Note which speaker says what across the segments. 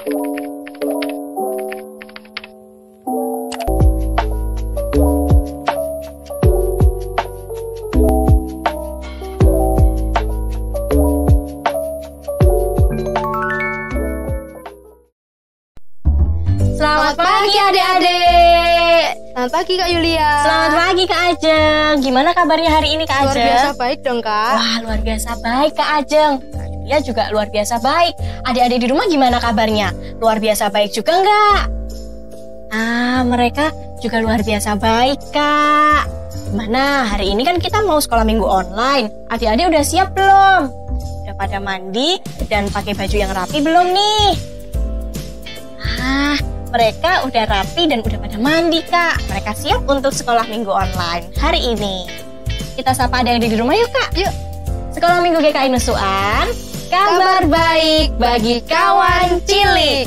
Speaker 1: Selamat pagi adik-adik.
Speaker 2: Selamat pagi Kak Yulia.
Speaker 1: Selamat pagi Kak Ajeng. Gimana kabarnya hari ini Kak Ajeng?
Speaker 2: Luar biasa baik dong Kak.
Speaker 1: Wah, luar biasa baik Kak Ajeng. Kak Yulia juga luar biasa baik. Adik-adik di rumah gimana kabarnya? Luar biasa baik juga enggak? Mereka juga luar biasa baik Kak. Gimana? Hari ini kan kita mau sekolah minggu online. Adik-adik udah siap belum? Udah pada mandi dan pakai baju yang rapi belum nih? Mereka udah rapi dan udah pada mandi Kak. Mereka siap untuk sekolah minggu online hari ini. Kita sapa adik-adik di rumah yuk Kak.
Speaker 2: Yuk.
Speaker 1: Sekolah minggu GKI Nusuan, kabar baik bagi kawan cilik.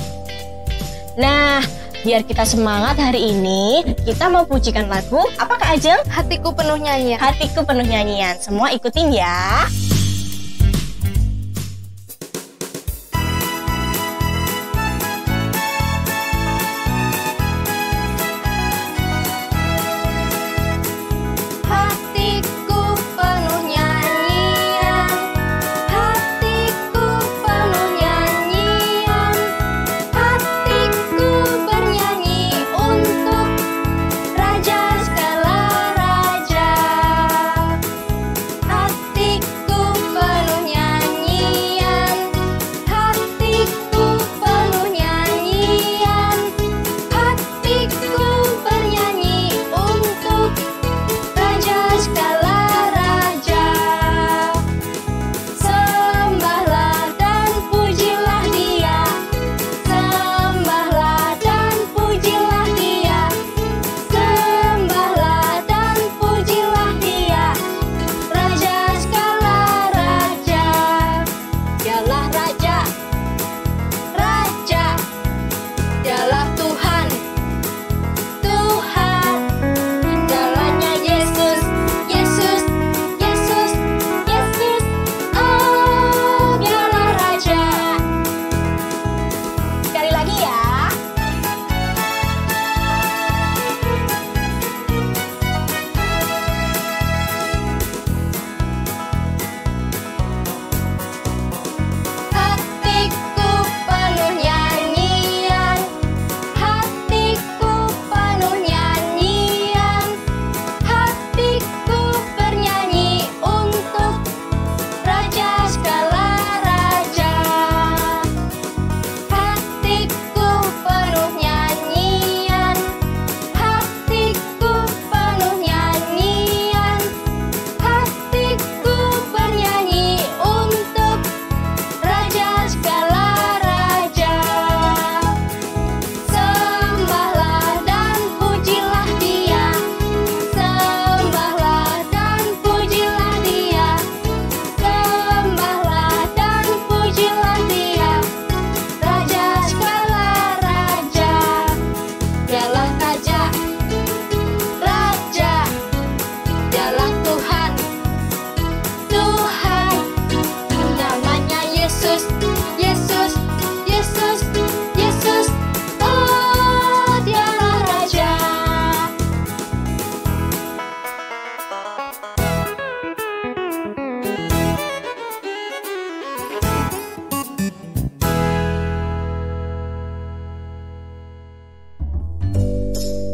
Speaker 1: Nah, biar kita semangat hari ini, kita mau pujikan lagu apa Kak Ajeng?
Speaker 2: Hatiku penuh nyanyian.
Speaker 1: Hatiku penuh nyanyian. Semua ikutin ya.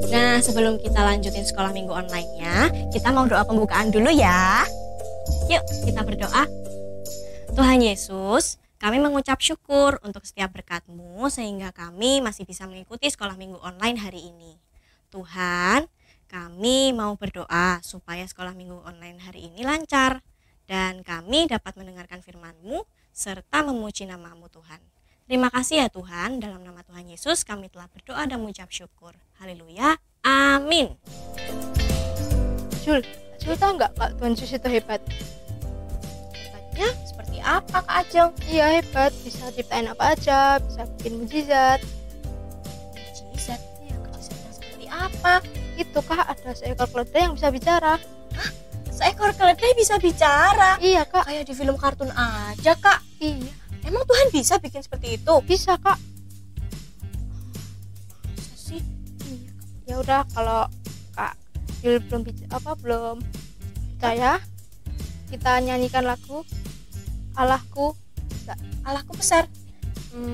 Speaker 1: Nah, sebelum kita lanjutin sekolah minggu online-nya, kita mau doa pembukaan dulu ya. Yuk, kita berdoa. Tuhan Yesus, kami mengucap syukur untuk setiap berkat-Mu sehingga kami masih bisa mengikuti sekolah minggu online hari ini. Tuhan, kami mau berdoa supaya sekolah minggu online hari ini lancar dan kami dapat mendengarkan firman-Mu serta memuji nama-Mu Tuhan. Terima kasih ya Tuhan, dalam nama Tuhan Yesus kami telah berdoa dan mengucap syukur. Haleluya, amin.
Speaker 2: Jul tahu nggak Kak, Tuhan Yesus itu hebat?
Speaker 1: Hebatnya seperti apa Kak Ajeng?
Speaker 2: Iya hebat, bisa ciptain apa aja, bisa bikin mujizat.
Speaker 1: Mujizat? Ya, mujizatnya seperti apa?
Speaker 2: Itu Kak, ada seekor keledai yang bisa bicara.
Speaker 1: Hah? Seekor keledai bisa bicara?
Speaker 2: Iya Kak.
Speaker 1: Kayak di film kartun aja Kak.
Speaker 2: Iya.
Speaker 1: Emang Tuhan bisa bikin seperti itu?
Speaker 2: Bisa Kak. Ya udah, kalau Kak Yul belum percaya, kita nyanyikan lagu Allahku.
Speaker 1: Allahku besar.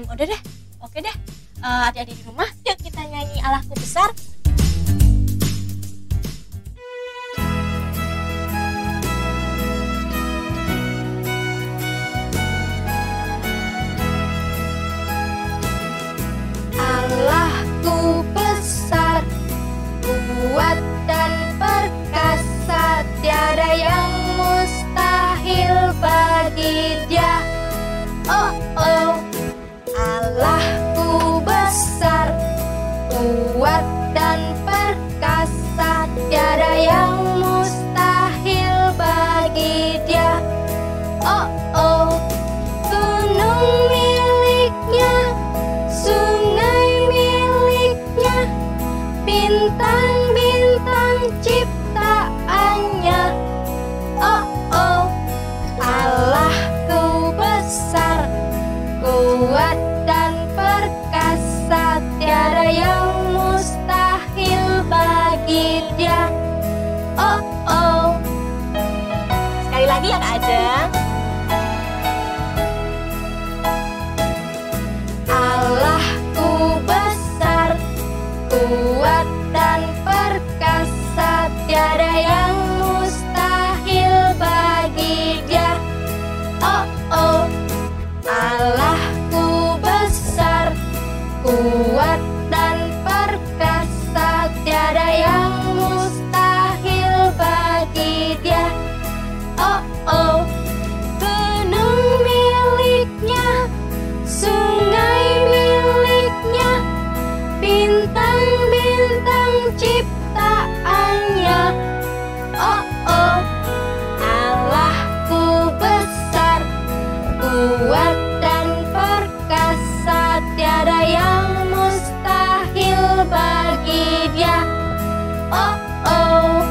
Speaker 1: Udah deh, oke deh. Adik-adik di rumah, yuk kita nyanyi Allahku besar.
Speaker 2: Allahku besar, kuat dan perkasa, tiada yang mustahil bagi Dia. Oh oh, Allahku besar, kuat dan perkasa, tiada yang mustahil bagi Dia. Oh oh, gunung miliknya, sungai miliknya, bintang-bintang ciptaannya. Oh oh, Allahku besar, kuat dan perkasa, tiada yang mustahil bagi Dia. Oh oh.
Speaker 1: Sekali lagi ya Kak Ajeng.
Speaker 2: Allahku besar, kuat dan perkasa, tiada yang mustahil bagi Dia. Oh oh, Allahku besar, kuat dan perkasa, tiada yang mustahil bagi Dia. Oh oh, gunung miliknya, sungai miliknya, bintang-bintang ciptaannya. Oh oh, Allahku besar, kuat dan perkasa, tiada yang mustahil bagi Dia. Oh oh.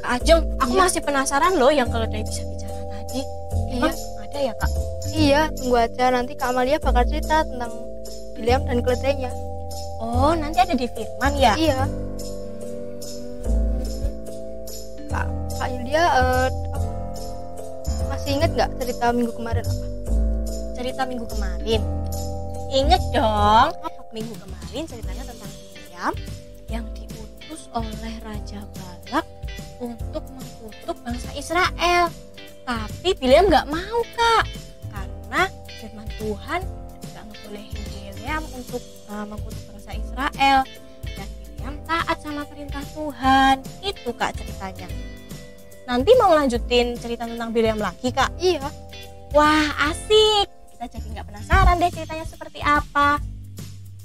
Speaker 1: Kak Ajeng, aku masih penasaran loh yang keledai bisa bicara tadi. Emang ada ya Kak?
Speaker 2: Iya, tunggu aja, nanti Kak Amalia bakal cerita tentang William dan keledainya.
Speaker 1: Oh, nanti ada di firman ya?
Speaker 2: Iya. Kak Yulia, masih ingat nggak cerita minggu kemarin apa?
Speaker 1: Cerita minggu kemarin? Ingat dong. Minggu kemarin ceritanya tentang William yang diutus oleh Raja Balak untuk mengutuk bangsa Israel. Tapi William nggak mau Kak, karena firman Tuhan nggak ngebolehin William untuk mengutuk bangsa Israel. Dan William taat sama perintah Tuhan. Itu Kak ceritanya. Nanti mau lanjutin cerita tentang William lagi Kak?
Speaker 2: Iya.
Speaker 1: Wah asik, kita jadi nggak penasaran deh ceritanya seperti apa.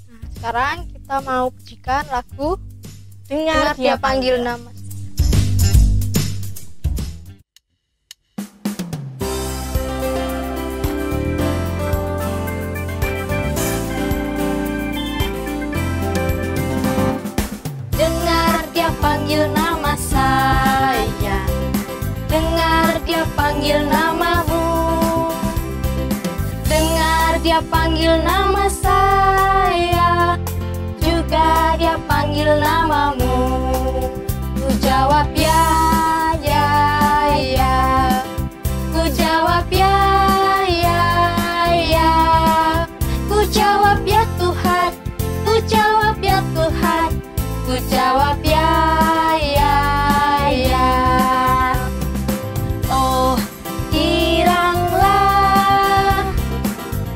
Speaker 2: Nah, sekarang kita mau pujikan lagu
Speaker 1: Dengar
Speaker 2: Dia Panggil Nama. Dengar Dia panggil nama saya, dengar Dia panggil namamu, dengar Dia panggil nama saya, juga Dia panggil namamu. Ku jawab ya, ya, ya. Ku jawab ya, ya, ya. Ku jawab ya Tuhan, ku jawab ya Tuhan, ku jawab ya, ya, ya. Oh, giranglah,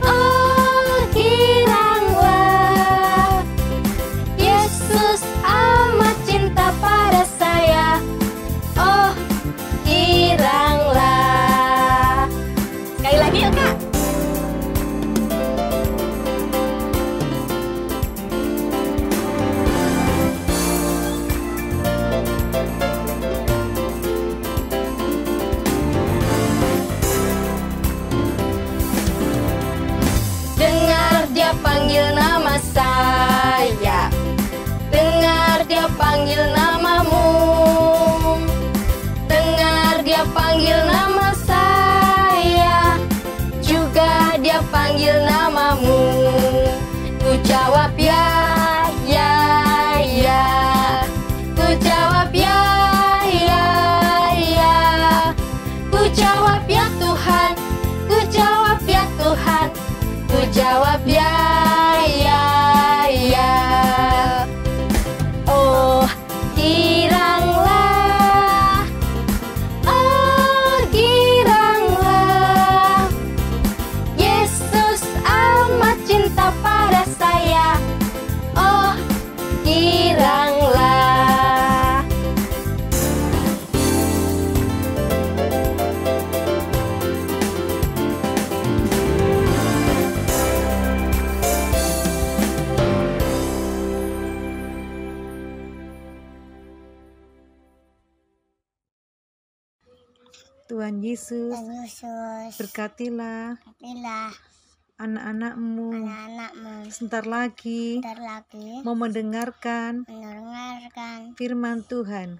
Speaker 2: oh, giranglah. Yesus amat cinta pada saya. Oh, giranglah.
Speaker 1: Sekali lagi ya Kak.
Speaker 2: Dengar Dia panggil nama saya, dengar Dia panggil namamu, dengar Dia
Speaker 3: Tuhan Yesus, berkatilah anak-anakmu sebentar lagi mau mendengarkan firman Tuhan.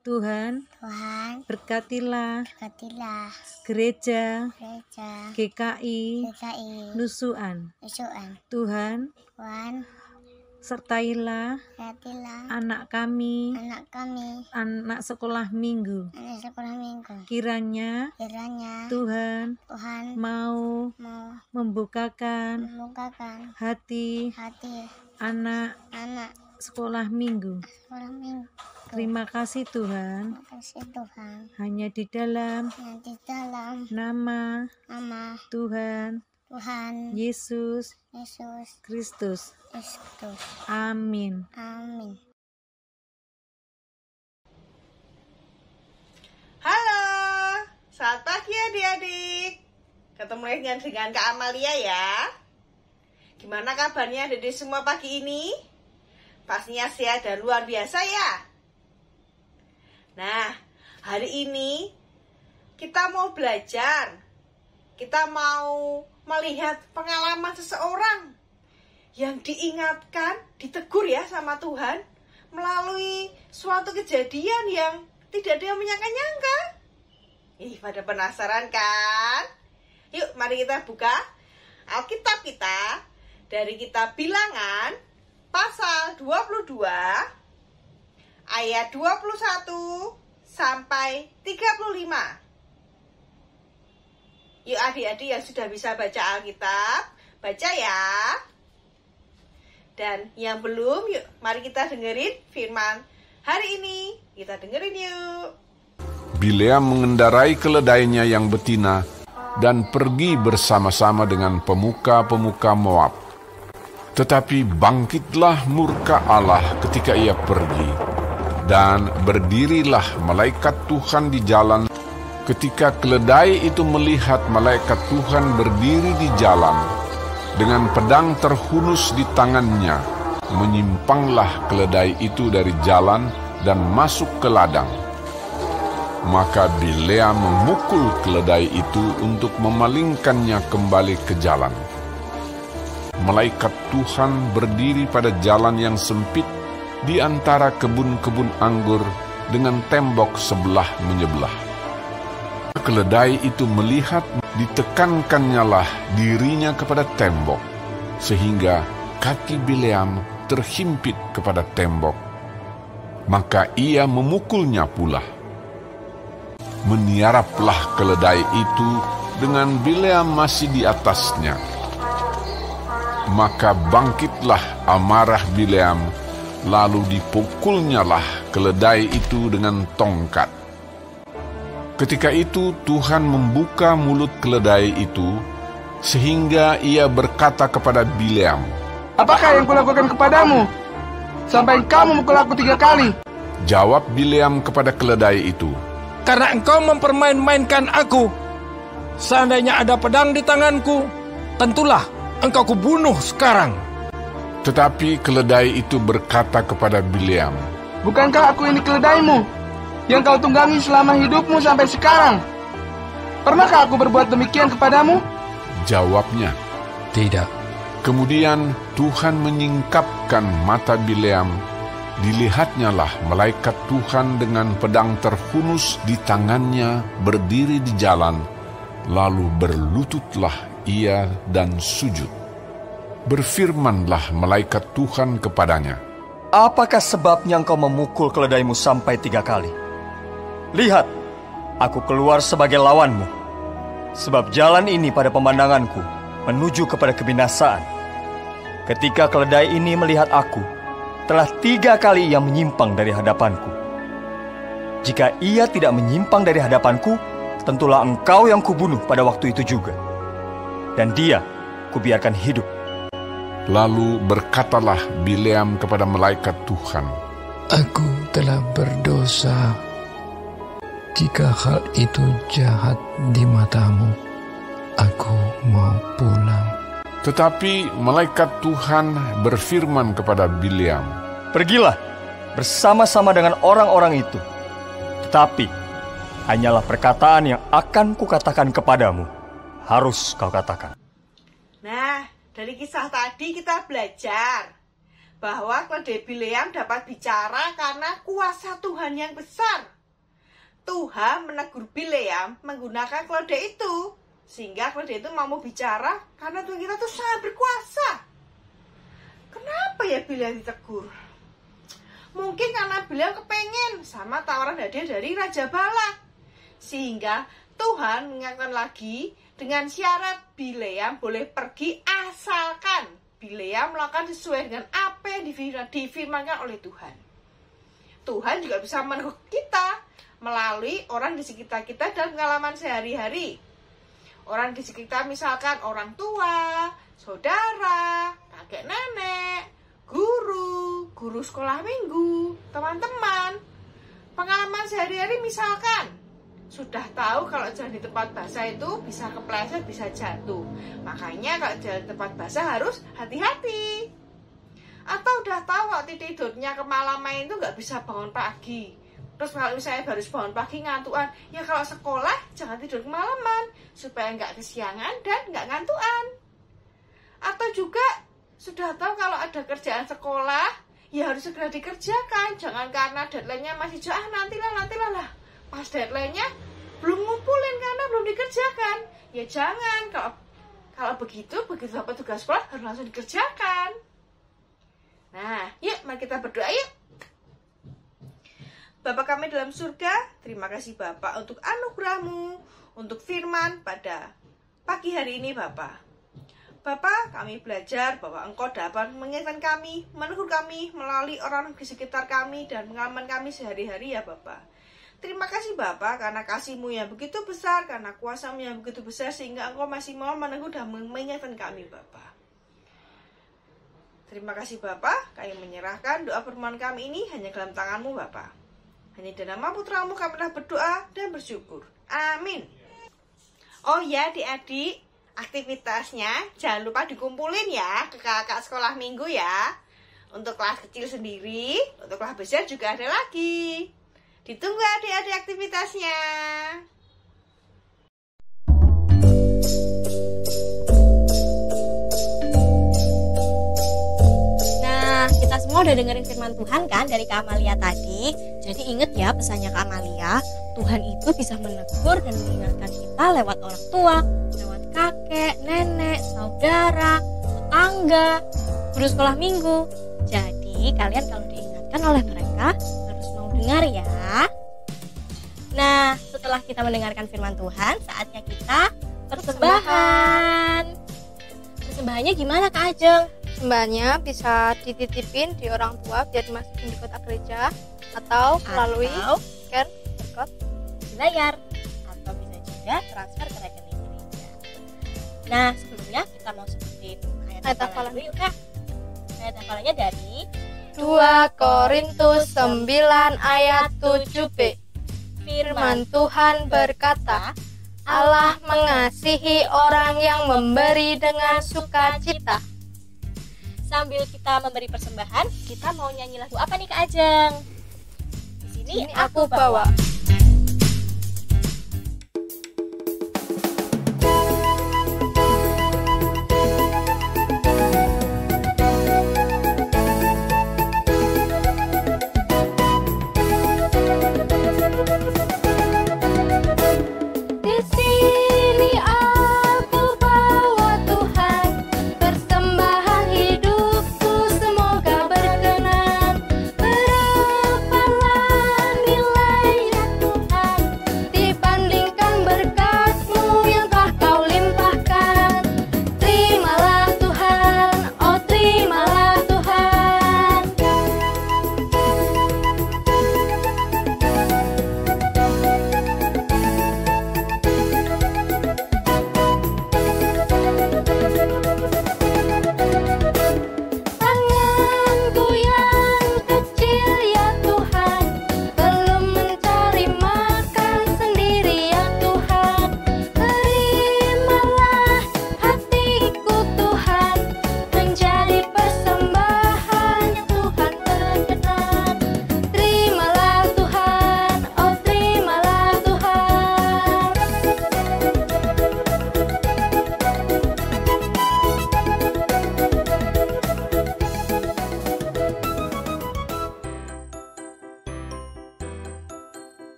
Speaker 3: Tuhan, berkatilah gereja GKI Nusuan. Tuhan, sertailah anak kami, anak sekolah minggu. Kiranya Tuhan mau membukakan hati anak sekolah minggu. Terima kasih Tuhan. Hanya di dalam nama Tuhan Yesus Kristus. Amin.
Speaker 4: Halo, selamat pagi adik-adik. Ketemu lagi dengan Kak Amalia ya. Gimana kabarnya adik-adik semua pagi ini? Pastinya sehat dan luar biasa ya. Nah, hari ini kita mau belajar. Kita mau melihat pengalaman seseorang yang diingatkan, ditegur ya sama Tuhan melalui suatu kejadian yang tidak ada yang menyangka-nyangka. Pada penasaran kan? Yuk, mari kita buka Alkitab kita dari kitab Bilangan pasal 22 ayat 21 sampai 35. Yuk adik-adik yang sudah bisa baca Alkitab, baca ya. Dan yang belum, yuk mari kita dengerin firman hari ini. Kita dengerin yuk.
Speaker 5: Bileam mengendarai keledainya yang betina dan pergi bersama-sama dengan pemuka-pemuka Moab. Tetapi bangkitlah murka Allah ketika ia pergi, dan berdirilah malaikat Tuhan di jalan. Ketika keledai itu melihat malaikat Tuhan berdiri di jalan, dengan pedang terhunus di tangannya, menyimpanglah keledai itu dari jalan dan masuk ke ladang. Maka Bileam memukul keledai itu untuk memalingkannya kembali ke jalan. Malaikat Tuhan berdiri pada jalan yang sempit di antara kebun-kebun anggur dengan tembok sebelah menyebelah. Keledai itu melihat ditekankannya lah dirinya kepada tembok, sehingga kaki Bileam terhimpit kepada tembok. Maka ia memukulnya pula. Meniaraplah keledai itu dengan Bileam masih di atasnya. Maka bangkitlah amarah Bileam, lalu dipukulnya lah keledai itu dengan tongkat. Ketika itu Tuhan membuka mulut keledai itu, sehingga ia berkata kepada Bileam,
Speaker 6: "Apakah yang kulakukan kepadamu, sampai engkau memukul aku 3 kali?"
Speaker 5: Jawab Bileam kepada keledai itu,
Speaker 7: "Karena engkau mempermain-mainkan aku. Seandainya ada pedang di tanganku, tentulah engkau kubunuh sekarang."
Speaker 5: Tetapi keledai itu berkata kepada Bileam,
Speaker 6: "Bukankah aku ini keledaimu, yang kau tunggangi selama hidupmu sampai sekarang? Pernahkah aku berbuat demikian kepadamu?"
Speaker 5: Jawabnya,
Speaker 7: "Tidak."
Speaker 5: Kemudian Tuhan menyingkapkan mata Bileam. Dilihatnya lah malaikat Tuhan dengan pedang terhunus di tangannya berdiri di jalan. Lalu berlututlah ia dan sujud. Berfirmanlah malaikat Tuhan kepadanya,
Speaker 8: "Apakah sebabnya engkau memukul keledaimu sampai 3 kali? Lihat, aku keluar sebagai lawanmu, sebab jalan ini pada pemandanganku menuju kepada kebinasaan. Ketika keledai ini melihat aku, telah 3 kali ia menyimpang dari hadapanku. Jika ia tidak menyimpang dari hadapanku, tentulah engkau yang kubunuh pada waktu itu juga. Dan dia kubiarkan hidup."
Speaker 5: Lalu berkatalah Bileam kepada malaikat Tuhan,
Speaker 9: "Aku telah berdosa. Jika hal itu jahat di matamu, aku mau pulang."
Speaker 5: Tetapi malaikat Tuhan berfirman kepada Bileam,
Speaker 8: "Pergilah bersama-sama dengan orang-orang itu. Tetapi hanyalah perkataan yang akan kukatakan kepadamu. Harus kau katakan.
Speaker 4: Nah, dari kisah tadi kita belajar bahwa keledai Bileam dapat bicara karena kuasa Tuhan yang besar. Tuhan menegur Bileam menggunakan keledai itu, sehingga keledai itu mau bicara karena Tuhan kita tuh sangat berkuasa. Kenapa ya Bileam ditegur? Mungkin karena Bileam kepengen sama tawaran hadiah dari Raja Balak, sehingga Tuhan mengingatkan lagi dengan syarat Bileam boleh pergi asalkan Bileam melakukan sesuai dengan apa yang difirmankan oleh Tuhan. Tuhan juga bisa menegur kita melalui orang di sekitar kita dan pengalaman sehari-hari. Orang di sekitar misalkan orang tua, saudara, kakek nenek, guru sekolah minggu, teman-teman. Pengalaman sehari-hari misalkan sudah tahu kalau jalan di tempat basah itu bisa kepleset, bisa jatuh. Makanya kalau jalan di tempat basah harus hati-hati. Atau udah tahu waktu tidurnya kemalaman itu nggak bisa bangun pagi. Terus kalau misalnya baru bangun pagi ngantuan, ya kalau sekolah jangan tidur kemalaman supaya nggak kesiangan dan nggak ngantuan. Atau juga sudah tahu kalau ada kerjaan sekolah, ya harus segera dikerjakan. Jangan karena deadline-nya masih jauh, nantilah lah. Pas deadline-nya belum ngumpulin karena belum dikerjakan. Ya jangan, kalau begitu dapat tugas sekolah harus langsung dikerjakan. Nah, yuk mari kita berdoa yuk. Bapa kami dalam surga, terima kasih Bapak untuk anugerah-Mu, untuk firman pada pagi hari ini Bapak. Bapak, kami belajar bahwa Engkau dapat mengingatkan kami, menegur kami melalui orang di sekitar kami dan pengalaman kami sehari-hari ya Bapak. Terima kasih Bapak karena kasih-Mu yang begitu besar, karena kuasa-Mu yang begitu besar sehingga Engkau masih mau menegur dan mengingatkan kami Bapak. Terima kasih Bapak, kami menyerahkan doa permohonan kami ini hanya dalam tangan-Mu Bapak. Hanya dalam nama Putra-Mu kami telah berdoa dan bersyukur. Amin. Oh ya adik-adik, aktivitasnya jangan lupa dikumpulin ya ke kakak sekolah minggu ya. Untuk kelas kecil sendiri, untuk kelas besar juga ada lagi. Ditunggu adik-adik aktivitasnya.
Speaker 1: Nah, kita semua udah dengerin firman Tuhan kan dari Kak Amalia tadi. Jadi inget ya pesannya Kak Amalia, Tuhan itu bisa menegur dan mengingatkan kita lewat orang tua, lewat kakek, nenek, saudara, tetangga, guru sekolah minggu. Jadi kalian kalau diingatkan oleh mereka harus mau dengar ya. Nah, setelah kita mendengarkan firman Tuhan, saatnya kita persembahan. Persembahannya gimana Kak Ajeng?
Speaker 2: Persembahannya bisa dititipin di orang tua biar dimasukin di kotak gereja atau melalui scan barcode
Speaker 1: di layar, atau bisa juga transfer ke rekening gereja. Nah, sebelumnya kita mau sebutin ayat hafalan dulu yuk Kak. Ayat hafalannya dari
Speaker 2: 2 Korintus 9 ayat 7b. Firman Tuhan berkata, Allah mengasihi orang yang memberi dengan sukacita.
Speaker 1: Sambil kita memberi persembahan, kita mau nyanyi lagu apa nih Kak Ajeng? Di sini aku bawa.
Speaker 2: Berkenan, berapa nilainya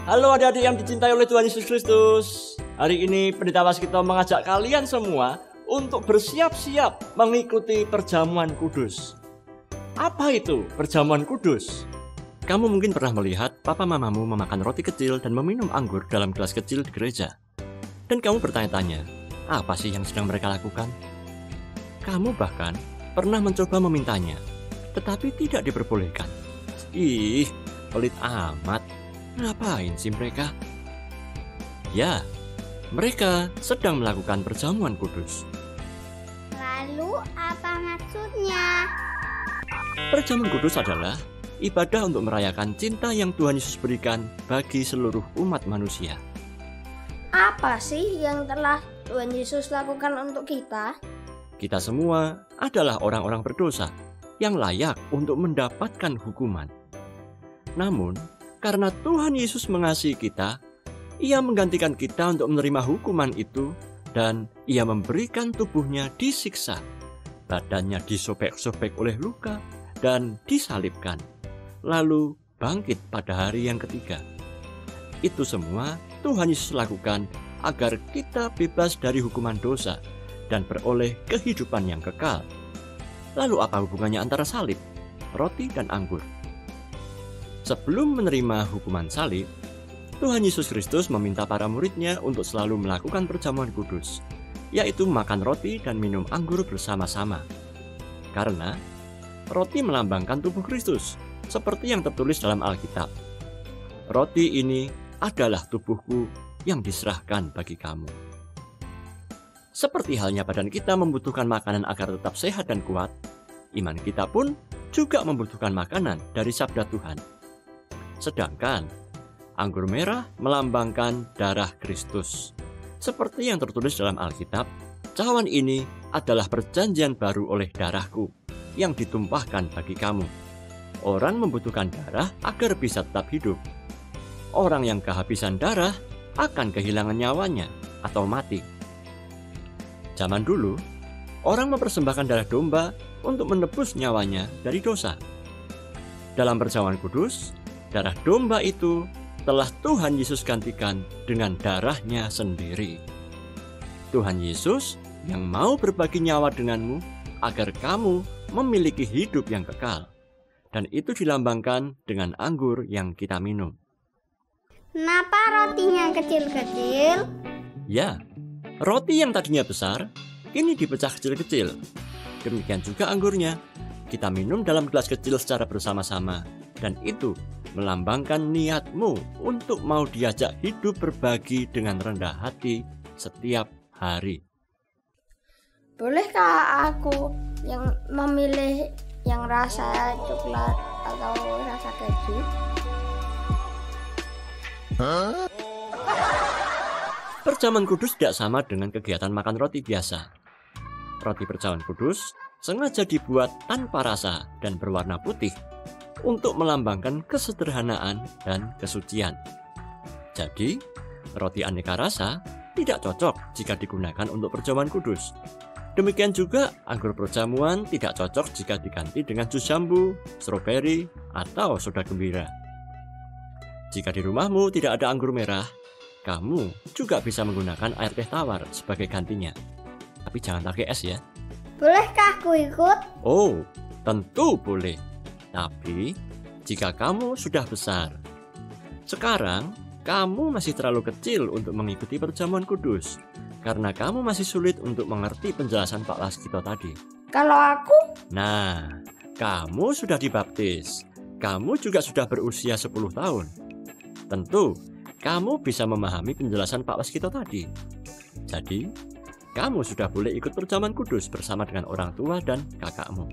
Speaker 10: Halo adik-adik yang dicintai oleh Tuhan Yesus Kristus. Hari ini Pendeta Waskito mengajak kalian semua untuk bersiap-siap mengikuti perjamuan kudus. Apa itu perjamuan kudus? Kamu mungkin pernah melihat papa mamamu memakan roti kecil dan meminum anggur dalam gelas kecil di gereja. Dan kamu bertanya-tanya, apa sih yang sedang mereka lakukan? Kamu bahkan pernah mencoba memintanya, tetapi tidak diperbolehkan. Ih, pelit amat. Ngapain sih mereka? Ya, mereka sedang melakukan perjamuan kudus.
Speaker 11: Lalu apa maksudnya?
Speaker 10: Perjamuan kudus adalah ibadah untuk merayakan cinta yang Tuhan Yesus berikan bagi seluruh umat manusia.
Speaker 11: Apa sih yang telah Tuhan Yesus lakukan untuk kita?
Speaker 10: Kita semua adalah orang-orang berdosa yang layak untuk mendapatkan hukuman. Namun, karena Tuhan Yesus mengasihi kita, Ia menggantikan kita untuk menerima hukuman itu dan Ia memberikan tubuhnya disiksa, badannya disobek-sobek oleh luka dan disalibkan, lalu bangkit pada hari yang ketiga. Itu semua Tuhan Yesus lakukan agar kita bebas dari hukuman dosa dan beroleh kehidupan yang kekal. Lalu apa hubungannya antara salib, roti, dan anggur? Sebelum menerima hukuman salib, Tuhan Yesus Kristus meminta para muridnya untuk selalu melakukan perjamuan kudus, yaitu makan roti dan minum anggur bersama-sama. Karena roti melambangkan tubuh Kristus, seperti yang tertulis dalam Alkitab. Roti ini adalah tubuhku yang diserahkan bagi kamu. Seperti halnya badan kita membutuhkan makanan agar tetap sehat dan kuat, iman kita pun juga membutuhkan makanan dari sabda Tuhan. Sedangkan anggur merah melambangkan darah Kristus. Seperti yang tertulis dalam Alkitab, cawan ini adalah perjanjian baru oleh darahku yang ditumpahkan bagi kamu. Orang membutuhkan darah agar bisa tetap hidup. Orang yang kehabisan darah akan kehilangan nyawanya atau mati. Zaman dulu, orang mempersembahkan darah domba untuk menebus nyawanya dari dosa. Dalam perjamuan kudus, darah domba itu telah Tuhan Yesus gantikan dengan darahnya sendiri. Tuhan Yesus yang mau berbagi nyawa denganmu agar kamu memiliki hidup yang kekal. Dan itu dilambangkan dengan anggur yang kita minum.
Speaker 11: Kenapa rotinya kecil-kecil?
Speaker 10: Ya, roti yang tadinya besar, kini dipecah kecil-kecil. Demikian juga anggurnya. Kita minum dalam gelas kecil secara bersama-sama. Dan itu melambangkan niatmu untuk mau diajak hidup berbagi dengan rendah hati setiap hari.
Speaker 11: Bolehkah aku yang memilih yang rasa coklat atau rasa keju?
Speaker 10: Perjamuan kudus tidak sama dengan kegiatan makan roti biasa. Roti perjamuan kudus sengaja dibuat tanpa rasa dan berwarna putih untuk melambangkan kesederhanaan dan kesucian. Jadi, roti aneka rasa tidak cocok jika digunakan untuk perjamuan kudus. Demikian juga anggur perjamuan tidak cocok jika diganti dengan jus jambu, stroberi, atau soda gembira. Jika di rumahmu tidak ada anggur merah, kamu juga bisa menggunakan air teh tawar sebagai gantinya. Tapi jangan pakai es ya.
Speaker 11: Bolehkah aku ikut?
Speaker 10: Oh, tentu boleh. Tapi, jika kamu sudah besar. Sekarang, kamu masih terlalu kecil untuk mengikuti perjamuan kudus. Karena kamu masih sulit untuk mengerti penjelasan Pak Waskito tadi.
Speaker 11: Kalau aku?
Speaker 10: Nah, kamu sudah dibaptis. Kamu juga sudah berusia 10 tahun. Tentu, kamu bisa memahami penjelasan Pak Waskito tadi. Jadi, kamu sudah boleh ikut perjamuan kudus bersama dengan orang tua dan kakakmu.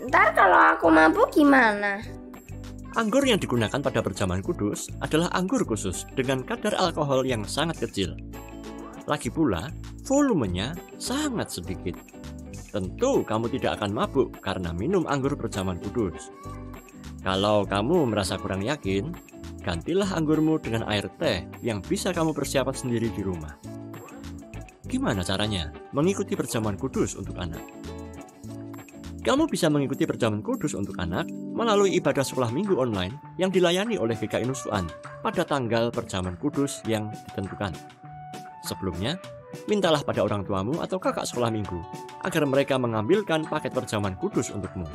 Speaker 11: Ntar kalau aku mabuk gimana?
Speaker 10: Anggur yang digunakan pada perjamuan kudus adalah anggur khusus dengan kadar alkohol yang sangat kecil. Lagi pula, volumenya sangat sedikit. Tentu kamu tidak akan mabuk karena minum anggur perjamuan kudus. Kalau kamu merasa kurang yakin, gantilah anggurmu dengan air teh yang bisa kamu persiapkan sendiri di rumah. Gimana caranya mengikuti perjamuan kudus untuk anak? Kamu bisa mengikuti perjamuan kudus untuk anak melalui ibadah sekolah minggu online yang dilayani oleh GKI Nusuan pada tanggal perjamuan kudus yang ditentukan. Sebelumnya, mintalah pada orang tuamu atau kakak sekolah minggu agar mereka mengambilkan paket perjamuan kudus untukmu.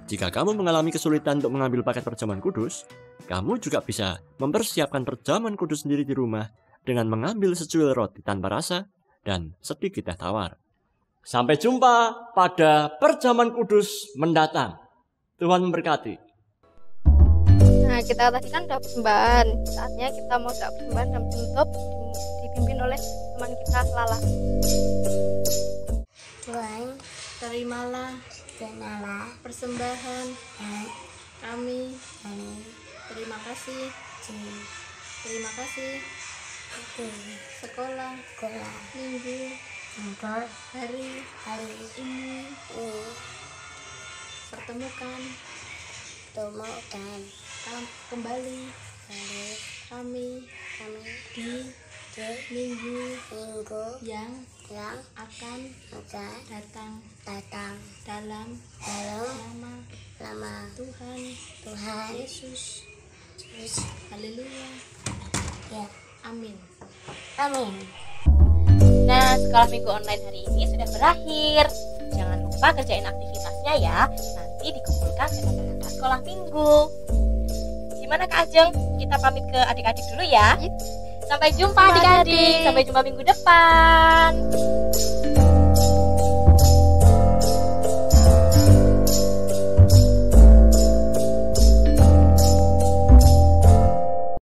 Speaker 10: Jika kamu mengalami kesulitan untuk mengambil paket perjamuan kudus, kamu juga bisa mempersiapkan perjamuan kudus sendiri di rumah dengan mengambil secuil roti tanpa rasa dan sedikit teh tawar. Sampai jumpa pada perjamuan kudus mendatang. Tuhan memberkati.
Speaker 2: Nah, kita tadi kan udah persembahan. Saatnya kita mau doa persembahan dan penutup dipimpin oleh teman kita Lala.
Speaker 11: Tuhan, terimalah persembahan kami. Terima kasih. Sekolah minggu hari ini pertemukan kembali kami di minggu yang akan datang dalam nama Tuhan Yesus. Haleluya. Ya. Amin.
Speaker 1: Nah, sekolah minggu online hari ini sudah berakhir. Jangan lupa kerjain aktivitasnya ya. Nanti dikumpulkan dengan kakak sekolah minggu. Gimana Kak Ajeng? Kita pamit ke adik-adik dulu ya. Sampai jumpa adik-adik. Sampai jumpa minggu depan.